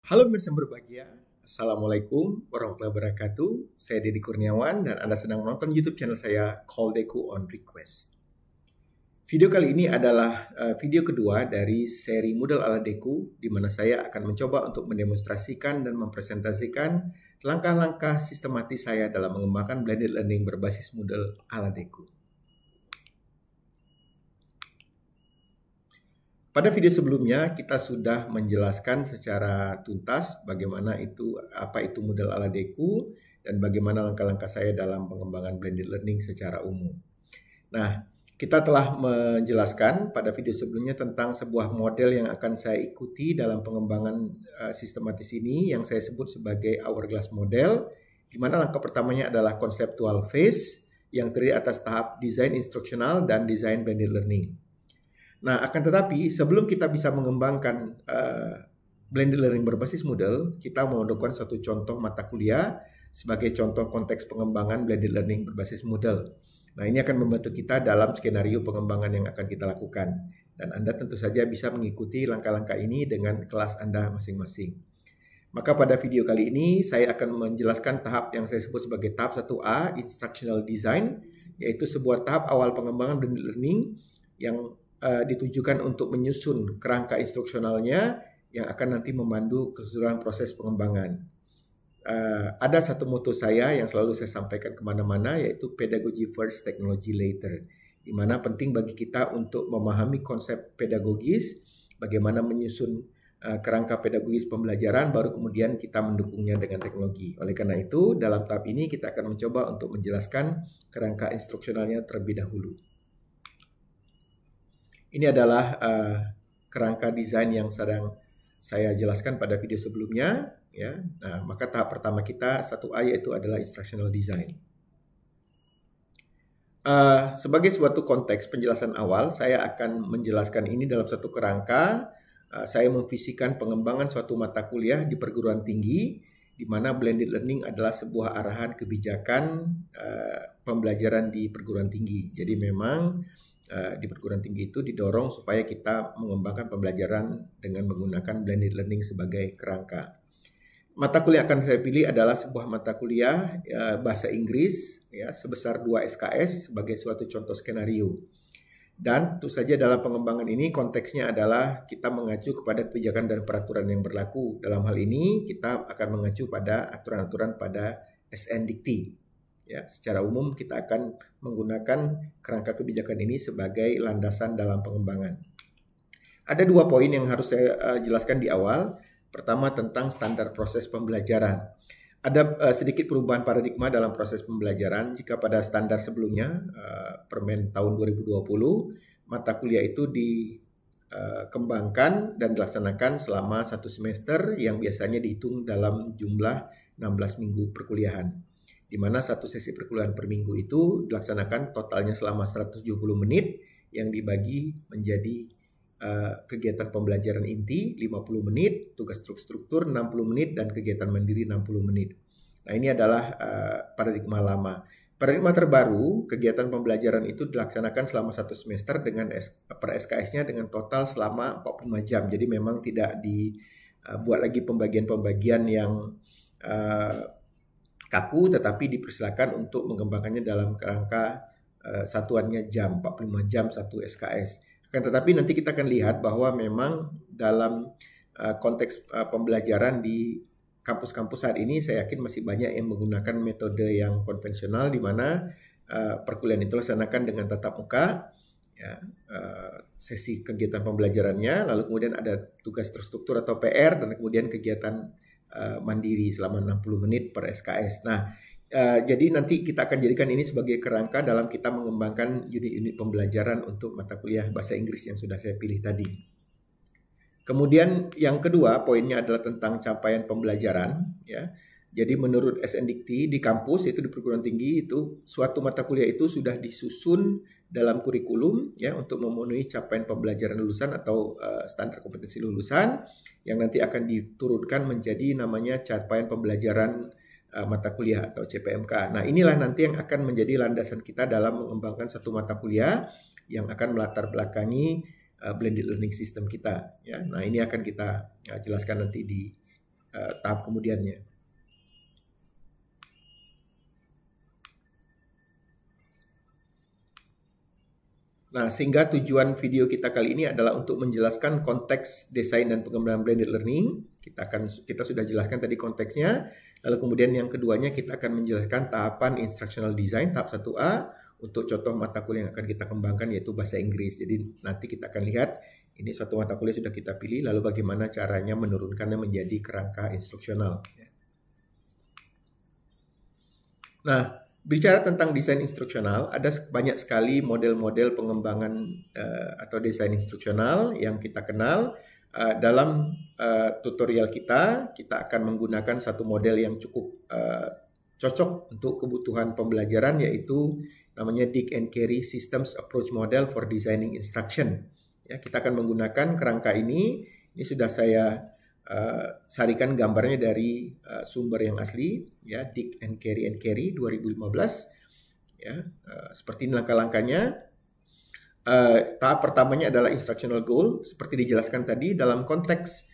Halo pemirsa berbahagia, Assalamualaikum warahmatullahi wabarakatuh. Saya Deddy Kurniawan dan Anda sedang menonton YouTube channel saya Call Deku on Request. Video kali ini adalah video kedua dari seri Moodle ala Deku, di mana saya akan mencoba untuk mendemonstrasikan dan mempresentasikan langkah-langkah sistematis saya dalam mengembangkan blended learning berbasis Moodle ala Deku. Pada video sebelumnya kita sudah menjelaskan secara tuntas apa itu Moodle ala Deku dan bagaimana langkah-langkah saya dalam pengembangan blended learning secara umum. Nah, kita telah menjelaskan pada video sebelumnya tentang sebuah model yang akan saya ikuti dalam pengembangan sistematis ini yang saya sebut sebagai hourglass model, di mana langkah pertamanya adalah conceptual phase yang terdiri atas tahap desain instruksional dan desain blended learning. Nah, akan tetapi sebelum kita bisa mengembangkan blended learning berbasis Moodle, kita memerlukan suatu contoh mata kuliah sebagai contoh konteks pengembangan blended learning berbasis Moodle. Nah, ini akan membantu kita dalam skenario pengembangan yang akan kita lakukan. Dan Anda tentu saja bisa mengikuti langkah-langkah ini dengan kelas Anda masing-masing. Maka pada video kali ini saya akan menjelaskan tahap yang saya sebut sebagai tahap 1A, Instructional Design, yaitu sebuah tahap awal pengembangan blended learning yang ditujukan untuk menyusun kerangka instruksionalnya yang akan nanti memandu keseluruhan proses pengembangan. Ada satu moto saya yang selalu saya sampaikan kemana-mana, yaitu pedagogy first, technology later, di mana penting bagi kita untuk memahami konsep pedagogis, bagaimana menyusun kerangka pedagogis pembelajaran, baru kemudian kita mendukungnya dengan teknologi. Oleh karena itu, dalam tahap ini kita akan mencoba untuk menjelaskan kerangka instruksionalnya terlebih dahulu. Ini adalah kerangka desain yang sedang saya jelaskan pada video sebelumnya. Ya. Nah, maka tahap pertama kita 1A yaitu adalah instructional design. Sebagai suatu konteks penjelasan awal, saya akan menjelaskan ini dalam satu kerangka. Saya memvisikan pengembangan suatu mata kuliah di perguruan tinggi, di mana blended learning adalah sebuah arahan kebijakan pembelajaran di perguruan tinggi. Jadi memang di perguruan tinggi itu didorong supaya kita mengembangkan pembelajaran dengan menggunakan blended learning sebagai kerangka. Mata kuliah akan saya pilih adalah sebuah mata kuliah bahasa Inggris ya, sebesar 2 SKS sebagai suatu contoh skenario. Dan tentu saja dalam pengembangan ini konteksnya adalah kita mengacu kepada kebijakan dan peraturan yang berlaku. Dalam hal ini kita akan mengacu pada aturan-aturan pada SN Dikti. Ya, secara umum kita akan menggunakan kerangka kebijakan ini sebagai landasan dalam pengembangan. Ada dua poin yang harus saya jelaskan di awal. Pertama tentang standar proses pembelajaran. Ada sedikit perubahan paradigma dalam proses pembelajaran. Jika pada standar sebelumnya, Permen tahun 2020, mata kuliah itu dikembangkan dan dilaksanakan selama 1 semester yang biasanya dihitung dalam jumlah 16 minggu perkuliahan, di mana satu sesi perkuliahan per minggu itu dilaksanakan totalnya selama 170 menit yang dibagi menjadi kegiatan pembelajaran inti 50 menit, tugas struktur 60 menit, dan kegiatan mandiri 60 menit. Nah, ini adalah paradigma lama. Paradigma terbaru, kegiatan pembelajaran itu dilaksanakan selama 1 semester dengan per SKS-nya dengan total selama 45 jam. Jadi memang tidak dibuat lagi pembagian-pembagian yang kaku, tetapi dipersilakan untuk mengembangkannya dalam kerangka satuannya jam, 45 jam 1 SKS. Akan tetapi nanti kita akan lihat bahwa memang dalam konteks pembelajaran di kampus-kampus saat ini saya yakin masih banyak yang menggunakan metode yang konvensional, di mana perkuliahan itu dilaksanakan dengan tatap muka, ya, sesi kegiatan pembelajarannya, lalu kemudian ada tugas terstruktur atau PR, dan kemudian kegiatan mandiri selama 60 menit per SKS. Nah, jadi nanti kita akan jadikan ini sebagai kerangka dalam kita mengembangkan unit-unit pembelajaran untuk mata kuliah bahasa Inggris yang sudah saya pilih tadi. Kemudian yang kedua poinnya adalah tentang capaian pembelajaran. Ya. Jadi menurut SN Dikti di kampus itu di perguruan tinggi itu suatu mata kuliah itu sudah disusun dalam kurikulum ya untuk memenuhi capaian pembelajaran lulusan atau standar kompetensi lulusan yang nanti akan diturunkan menjadi namanya capaian pembelajaran mata kuliah atau CPMK. Nah, inilah nanti yang akan menjadi landasan kita dalam mengembangkan satu mata kuliah yang akan melatar belakangi blended learning system kita. Ya. Nah, ini akan kita jelaskan nanti di tahap kemudiannya. Nah, sehingga tujuan video kita kali ini adalah untuk menjelaskan konteks desain dan pengembangan blended learning. Kita sudah jelaskan tadi konteksnya. Lalu kemudian yang keduanya kita akan menjelaskan tahapan instructional design tahap 1A untuk contoh mata kuliah yang akan kita kembangkan yaitu bahasa Inggris. Jadi nanti kita akan lihat ini suatu mata kuliah sudah kita pilih, lalu bagaimana caranya menurunkannya menjadi kerangka instruksional. Nah, bicara tentang desain instruksional, ada banyak sekali model-model pengembangan atau desain instruksional yang kita kenal. Dalam tutorial kita akan menggunakan satu model yang cukup cocok untuk kebutuhan pembelajaran, yaitu namanya Dick and Carey Systems Approach Model for Designing Instruction. Ya, kita akan menggunakan kerangka ini. Ini sudah saya sarikan gambarnya dari sumber yang asli, ya, Dick and Carey 2015. Ya, seperti ini langkah-langkahnya. Tahap pertamanya adalah instructional goal. Seperti dijelaskan tadi, dalam konteks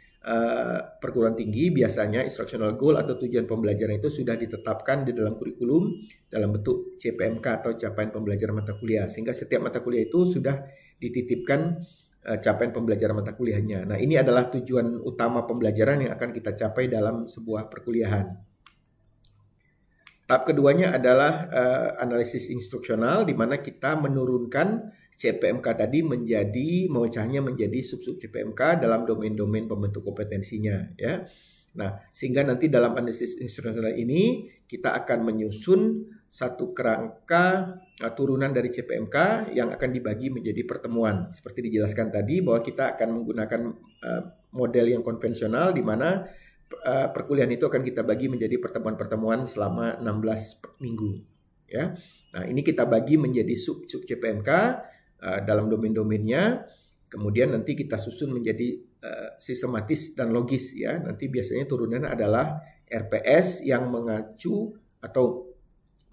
perguruan tinggi biasanya instructional goal atau tujuan pembelajaran itu sudah ditetapkan di dalam kurikulum dalam bentuk CPMK atau capaian pembelajaran mata kuliah, sehingga setiap mata kuliah itu sudah dititipkan capaian pembelajaran mata kuliahnya. Nah, ini adalah tujuan utama pembelajaran yang akan kita capai dalam sebuah perkuliahan. Tahap keduanya adalah analisis instruksional, di mana kita menurunkan CPMK tadi memecahnya menjadi sub-sub CPMK dalam domain-domain pembentuk kompetensinya, ya. Nah, sehingga nanti dalam analisis instruksional ini kita akan menyusun satu kerangka turunan dari CPMK yang akan dibagi menjadi pertemuan. Seperti dijelaskan tadi bahwa kita akan menggunakan model yang konvensional di mana perkuliahan itu akan kita bagi menjadi pertemuan-pertemuan selama 16 minggu, ya. Nah, ini kita bagi menjadi sub-sub CPMK dalam domain-domainnya. Kemudian nanti kita susun menjadi sistematis dan logis, ya. Nanti biasanya turunan adalah RPS yang mengacu atau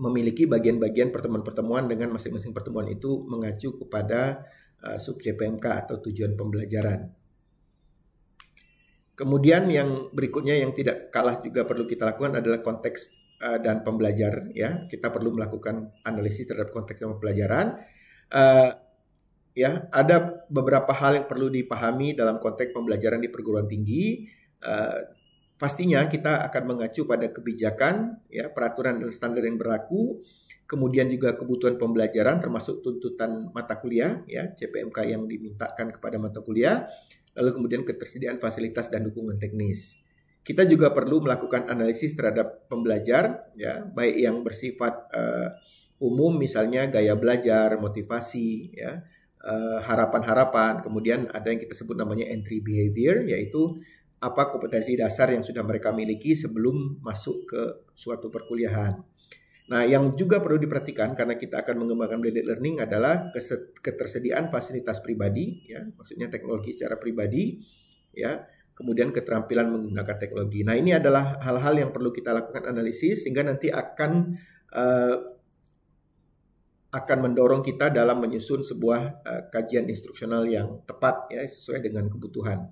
memiliki bagian-bagian pertemuan-pertemuan dengan masing-masing pertemuan itu mengacu kepada sub CPMK atau tujuan pembelajaran. Kemudian yang berikutnya yang tidak kalah juga perlu kita lakukan adalah konteks dan pembelajar, ya. Kita perlu melakukan analisis terhadap konteks dan pembelajaran. Ya, ada beberapa hal yang perlu dipahami dalam konteks pembelajaran di perguruan tinggi. Pastinya kita akan mengacu pada kebijakan, ya, peraturan dan standar yang berlaku, kemudian juga kebutuhan pembelajaran termasuk tuntutan mata kuliah, ya, CPMK yang dimintakan kepada mata kuliah, lalu kemudian ketersediaan fasilitas dan dukungan teknis. Kita juga perlu melakukan analisis terhadap pembelajar, ya, baik yang bersifat umum, misalnya gaya belajar, motivasi, ya, harapan-harapan, kemudian ada yang kita sebut namanya entry behavior, yaitu apa kompetensi dasar yang sudah mereka miliki sebelum masuk ke suatu perkuliahan. Nah, yang juga perlu diperhatikan karena kita akan mengembangkan blended learning adalah ketersediaan fasilitas pribadi, ya, maksudnya teknologi secara pribadi, ya, kemudian keterampilan menggunakan teknologi. Nah, ini adalah hal-hal yang perlu kita lakukan analisis sehingga nanti akan mendorong kita dalam menyusun sebuah kajian instruksional yang tepat, ya, sesuai dengan kebutuhan.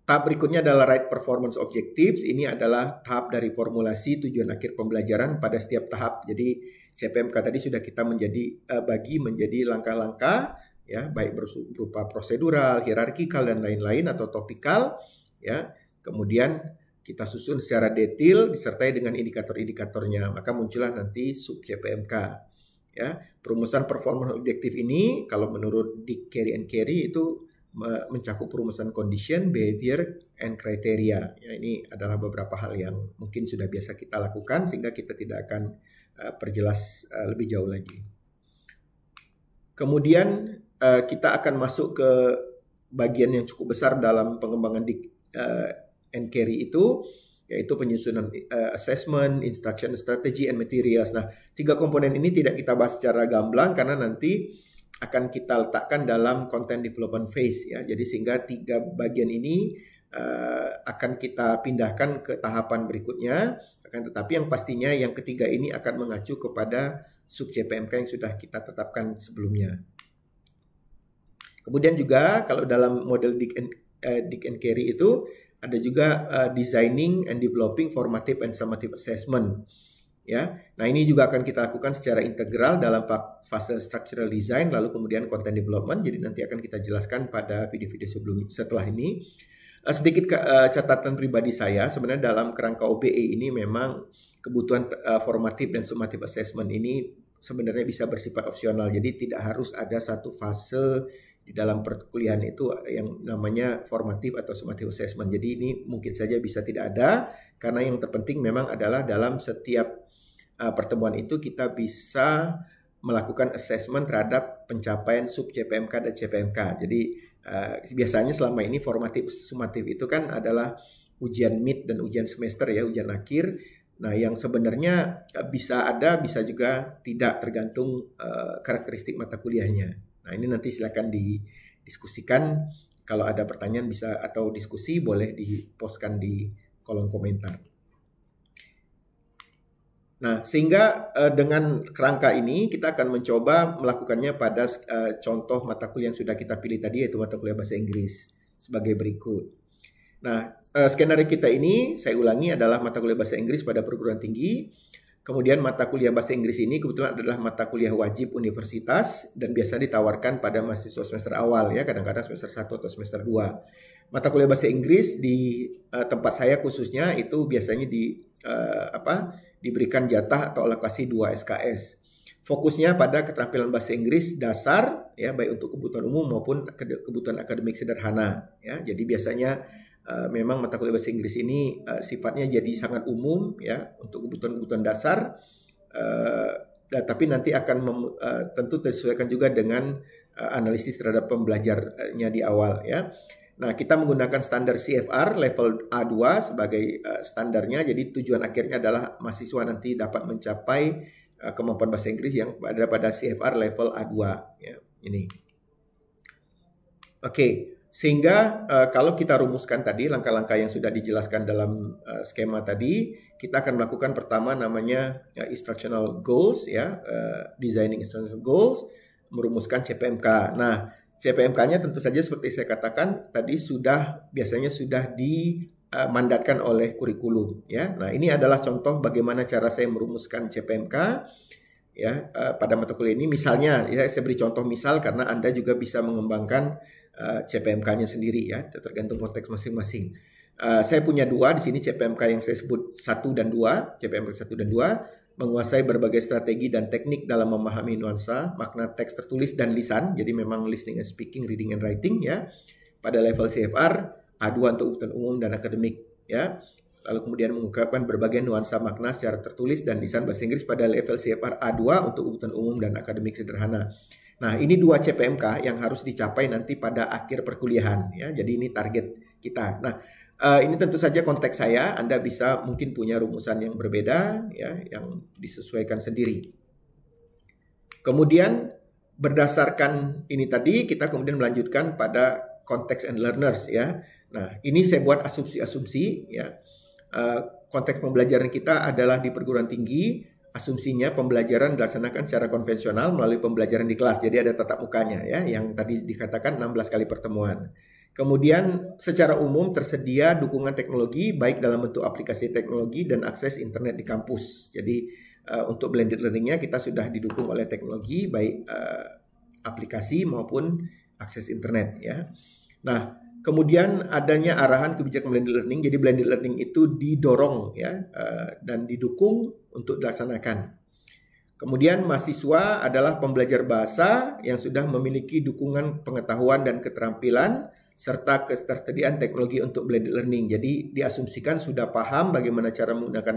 Tahap berikutnya adalah right performance objectives. Ini adalah tahap dari formulasi tujuan akhir pembelajaran pada setiap tahap. Jadi CPMK tadi sudah kita bagi menjadi langkah-langkah, ya, baik berupa prosedural, hierarkikal dan lain-lain atau topikal, ya. Kemudian kita susun secara detail disertai dengan indikator-indikatornya, maka muncullah nanti sub CPMK, ya. Perumusan performance objektif ini kalau menurut Dick, Carey and Carey itu mencakup perumusan condition, behavior, and criteria. Ya, ini adalah beberapa hal yang mungkin sudah biasa kita lakukan sehingga kita tidak akan perjelas lebih jauh lagi. Kemudian kita akan masuk ke bagian yang cukup besar dalam pengembangan Dick and Carey itu, yaitu penyusunan assessment, instruction, strategy, and materials. Nah, 3 komponen ini tidak kita bahas secara gamblang karena nanti akan kita letakkan dalam content development phase, ya. Jadi sehingga 3 bagian ini akan kita pindahkan ke tahapan berikutnya. Akan tetapi yang pastinya yang ketiga ini akan mengacu kepada sub CPMK yang sudah kita tetapkan sebelumnya. Kemudian juga kalau dalam model Dick and Carey itu ada juga designing and developing formative and summative assessment. Ya, nah ini juga akan kita lakukan secara integral dalam fase structural design, lalu kemudian content development. Jadi nanti akan kita jelaskan pada video-video setelah ini. Sedikit catatan pribadi saya, sebenarnya dalam kerangka OBE ini memang kebutuhan formative dan summative assessment ini sebenarnya bisa bersifat opsional. Jadi tidak harus ada satu fase di dalam perkuliahan itu yang namanya formative atau summative assessment. Jadi ini mungkin saja bisa tidak ada, karena yang terpenting memang adalah dalam setiap pertemuan itu kita bisa melakukan assessment terhadap pencapaian sub CPMK dan CPMK. Jadi biasanya selama ini formatif sumatif itu kan adalah ujian mid dan ujian semester ya, ujian akhir. Nah, yang sebenarnya bisa ada, bisa juga tidak, tergantung karakteristik mata kuliahnya. Nah, ini nanti silakan didiskusikan. Kalau ada pertanyaan bisa atau diskusi boleh dipostkan di kolom komentar. Nah, sehingga dengan kerangka ini kita akan mencoba melakukannya pada contoh mata kuliah yang sudah kita pilih tadi, yaitu mata kuliah bahasa Inggris sebagai berikut. Nah, skenario kita ini, saya ulangi, adalah mata kuliah bahasa Inggris pada perguruan tinggi. Kemudian mata kuliah bahasa Inggris ini kebetulan adalah mata kuliah wajib universitas dan biasa ditawarkan pada mahasiswa semester awal ya, kadang-kadang semester 1 atau semester 2. Mata kuliah bahasa Inggris di tempat saya khususnya itu biasanya diberikan jatah atau alokasi 2 SKS. Fokusnya pada keterampilan bahasa Inggris dasar ya, baik untuk kebutuhan umum maupun kebutuhan akademik sederhana ya. Jadi biasanya memang mata kuliah bahasa Inggris ini sifatnya jadi sangat umum ya untuk kebutuhan-kebutuhan dasar, tapi nanti akan tentu disesuaikan juga dengan analisis terhadap pembelajarnya di awal ya. Nah, kita menggunakan standar CFR level A2 sebagai standarnya. Jadi tujuan akhirnya adalah mahasiswa nanti dapat mencapai kemampuan bahasa Inggris yang ada pada CFR level A2 ya. Ini. Oke, sehingga kalau kita rumuskan tadi langkah-langkah yang sudah dijelaskan dalam skema tadi, kita akan melakukan pertama namanya instructional goals ya, designing instructional goals, merumuskan CPMK. Nah, CPMK-nya tentu saja seperti saya katakan tadi biasanya sudah dimandatkan oleh kurikulum ya. Nah, ini adalah contoh bagaimana cara saya merumuskan CPMK ya pada mata kuliah ini. Misalnya ya, saya beri contoh misal karena Anda juga bisa mengembangkan CPMK-nya sendiri ya, tergantung konteks masing-masing. Saya punya dua di sini CPMK yang saya sebut 1 dan 2, CPMK 1 dan 2. Menguasai berbagai strategi dan teknik dalam memahami nuansa, makna teks tertulis dan lisan. Jadi memang listening and speaking, reading and writing ya. Pada level CFR, A2 untuk kebutuhan umum dan akademik ya. Lalu kemudian mengungkapkan berbagai nuansa makna secara tertulis dan lisan bahasa Inggris pada level CFR A2 untuk kebutuhan umum dan akademik sederhana. Nah, ini 2 CPMK yang harus dicapai nanti pada akhir perkuliahan ya. Jadi ini target kita. Nah, ini tentu saja konteks saya, Anda bisa mungkin punya rumusan yang berbeda ya, yang disesuaikan sendiri. Kemudian berdasarkan ini tadi kita kemudian melanjutkan pada context and learners ya. Nah, ini saya buat asumsi-asumsi ya. Konteks pembelajaran kita adalah di perguruan tinggi. Asumsinya pembelajaran dilaksanakan secara konvensional melalui pembelajaran di kelas. Jadi ada tatap mukanya ya, yang tadi dikatakan 16 kali pertemuan. Kemudian secara umum tersedia dukungan teknologi baik dalam bentuk aplikasi teknologi dan akses internet di kampus. Jadi untuk blended learningnya kita sudah didukung oleh teknologi baik aplikasi maupun akses internet ya. Nah, kemudian adanya arahan kebijakan blended learning. Jadi blended learning itu didorong ya dan didukung untuk dilaksanakan. Kemudian mahasiswa adalah pembelajar bahasa yang sudah memiliki dukungan pengetahuan dan keterampilan serta ketersediaan teknologi untuk blended learning. Jadi diasumsikan sudah paham bagaimana cara menggunakan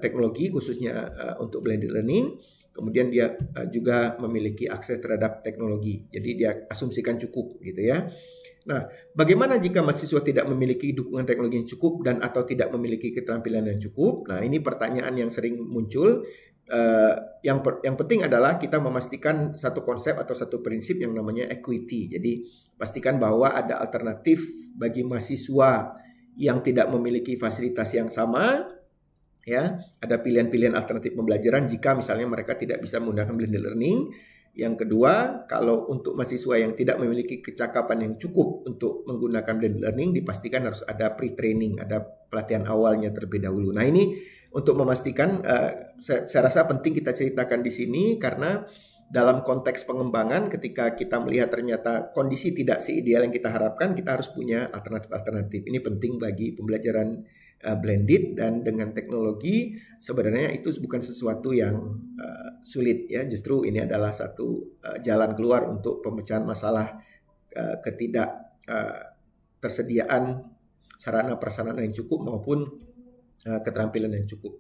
teknologi khususnya untuk blended learning. Kemudian dia juga memiliki akses terhadap teknologi. Jadi dia asumsikan cukup gitu ya. Nah, bagaimana jika mahasiswa tidak memiliki dukungan teknologi yang cukup dan atau tidak memiliki keterampilan yang cukup? Nah, ini pertanyaan yang sering muncul. Yang penting adalah kita memastikan satu konsep atau satu prinsip yang namanya equity. Jadi pastikan bahwa ada alternatif bagi mahasiswa yang tidak memiliki fasilitas yang sama ya. Ada pilihan-pilihan alternatif pembelajaran jika misalnya mereka tidak bisa menggunakan blended learning. Yang kedua, kalau untuk mahasiswa yang tidak memiliki kecakapan yang cukup untuk menggunakan blended learning, dipastikan harus ada pre-training, ada pelatihan awalnya terlebih dahulu. Nah, ini untuk memastikan, saya rasa penting kita ceritakan di sini karena dalam konteks pengembangan ketika kita melihat ternyata kondisi tidak seideal yang kita harapkan, kita harus punya alternatif-alternatif. Ini penting bagi pembelajaran blended, dan dengan teknologi sebenarnya itu bukan sesuatu yang sulit ya, justru ini adalah satu jalan keluar untuk pemecahan masalah ketidak tersediaan sarana prasarana yang cukup maupun keterampilan yang cukup.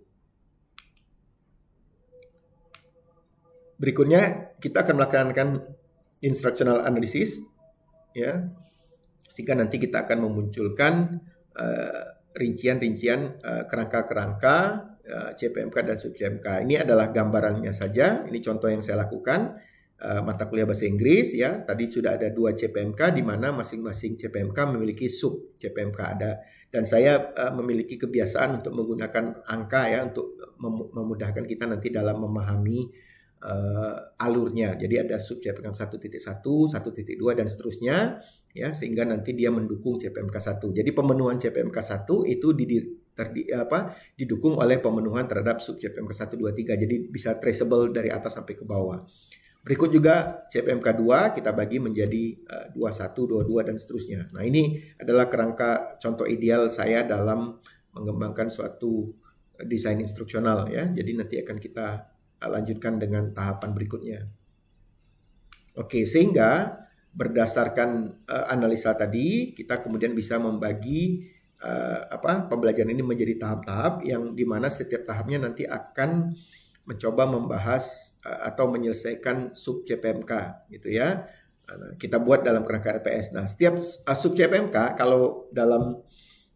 Berikutnya kita akan melakukan instructional analysis ya, sehingga nanti kita akan memunculkan rincian-rincian kerangka-kerangka CPMK dan sub CPMK. Ini adalah gambarannya saja. Ini contoh yang saya lakukan mata kuliah bahasa Inggris ya. Tadi sudah ada 2 CPMK di mana masing-masing CPMK memiliki sub CPMK ada. Dan saya memiliki kebiasaan untuk menggunakan angka ya untuk memudahkan kita nanti dalam memahami alurnya. Jadi ada sub CPMK 1.1, 1.2 dan seterusnya ya, sehingga nanti dia mendukung CPMK 1. Jadi pemenuhan CPMK 1 itu didukung oleh pemenuhan terhadap sub CPMK 1, 2, 3. Jadi bisa traceable dari atas sampai ke bawah. Berikut juga CPMK 2 kita bagi menjadi 21, 22 dan seterusnya. Nah, ini adalah kerangka contoh ideal saya dalam mengembangkan suatu desain instruksional ya. Jadi nanti akan kita lanjutkan dengan tahapan berikutnya. Oke, sehingga berdasarkan analisa tadi kita kemudian bisa membagi pembelajaran ini menjadi tahap-tahap yang dimana setiap tahapnya nanti akan mencoba membahas atau menyelesaikan sub CPMK gitu ya. Nah, kita buat dalam kerangka RPS. Nah, setiap sub CPMK kalau dalam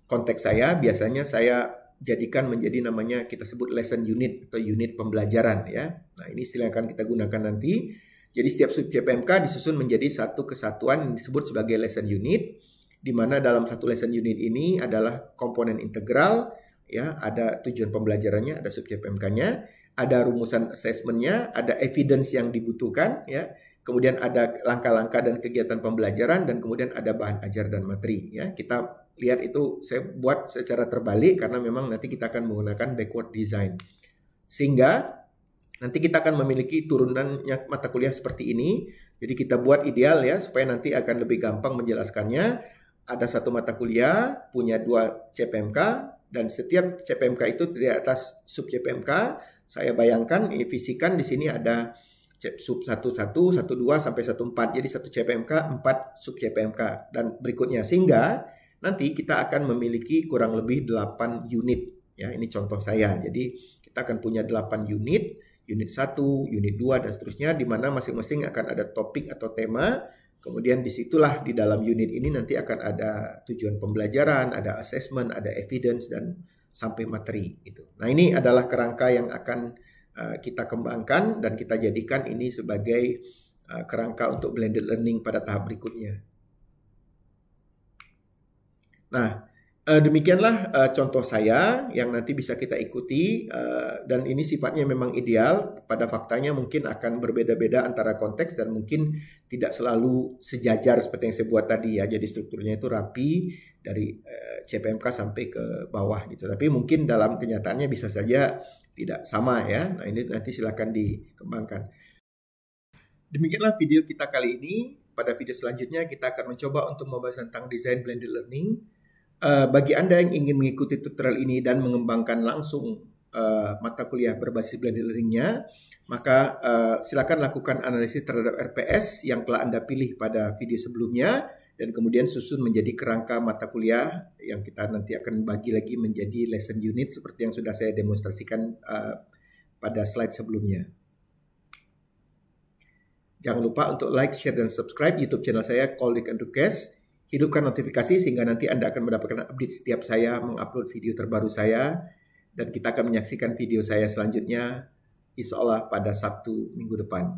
konteks saya biasanya saya jadikan menjadi namanya kita sebut lesson unit atau unit pembelajaran ya. Nah, ini istilah yang akan kita gunakan nanti. Jadi setiap sub CPMK disusun menjadi satu kesatuan yang disebut sebagai lesson unit, di mana dalam satu lesson unit ini adalah komponen integral ya, ada tujuan pembelajarannya, ada sub CPMK-nya, ada rumusan assessment-nya, ada evidence yang dibutuhkan ya. Kemudian ada langkah-langkah dan kegiatan pembelajaran, dan kemudian ada bahan ajar dan materi ya. Kita lihat itu saya buat secara terbalik karena memang nanti kita akan menggunakan backward design. Sehingga nanti kita akan memiliki turunannya mata kuliah seperti ini. Jadi kita buat ideal ya supaya nanti akan lebih gampang menjelaskannya. Ada satu mata kuliah punya 2 CPMK dan setiap CPMK itu di atas sub CPMK. Saya bayangkan visikan di sini ada sub 11, 12 sampai 14. Jadi satu CPMK 4 sub CPMK dan berikutnya, sehingga nanti kita akan memiliki kurang lebih 8 unit ya. Ini contoh saya. Jadi kita akan punya 8 unit 1, unit 2 dan seterusnya, di mana masing-masing akan ada topik atau tema. Kemudian disitulah di dalam unit ini nanti akan ada tujuan pembelajaran, ada assessment, ada evidence dan sampai materi gitu. Nah, ini adalah kerangka yang akan kita kembangkan dan kita jadikan ini sebagai kerangka untuk blended learning pada tahap berikutnya. Nah, demikianlah contoh saya yang nanti bisa kita ikuti dan ini sifatnya memang ideal. Pada faktanya mungkin akan berbeda-beda antara konteks dan mungkin tidak selalu sejajar seperti yang saya buat tadi ya. Jadi strukturnya itu rapi dari CPMK sampai ke bawah gitu. Tapi mungkin dalam kenyataannya bisa saja tidak sama ya. Nah, ini nanti silakan dikembangkan. Demikianlah video kita kali ini. Pada video selanjutnya kita akan mencoba untuk membahas tentang desain blended learning. Bagi Anda yang ingin mengikuti tutorial ini dan mengembangkan langsung mata kuliah berbasis blended learning-nya, maka silakan lakukan analisis terhadap RPS yang telah Anda pilih pada video sebelumnya dan kemudian susun menjadi kerangka mata kuliah yang kita nanti akan bagi lagi menjadi lesson unit seperti yang sudah saya demonstrasikan pada slide sebelumnya. Jangan lupa untuk like, share, dan subscribe YouTube channel saya, Koldik Educase. Hidupkan notifikasi sehingga nanti Anda akan mendapatkan update setiap saya mengupload video terbaru saya. Dan kita akan menyaksikan video saya selanjutnya, insya Allah pada Sabtu minggu depan.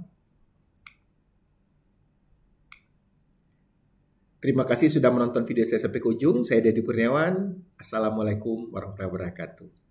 Terima kasih sudah menonton video saya sampai ke ujung. Saya Deddy Kurniawan. Assalamualaikum warahmatullahi wabarakatuh.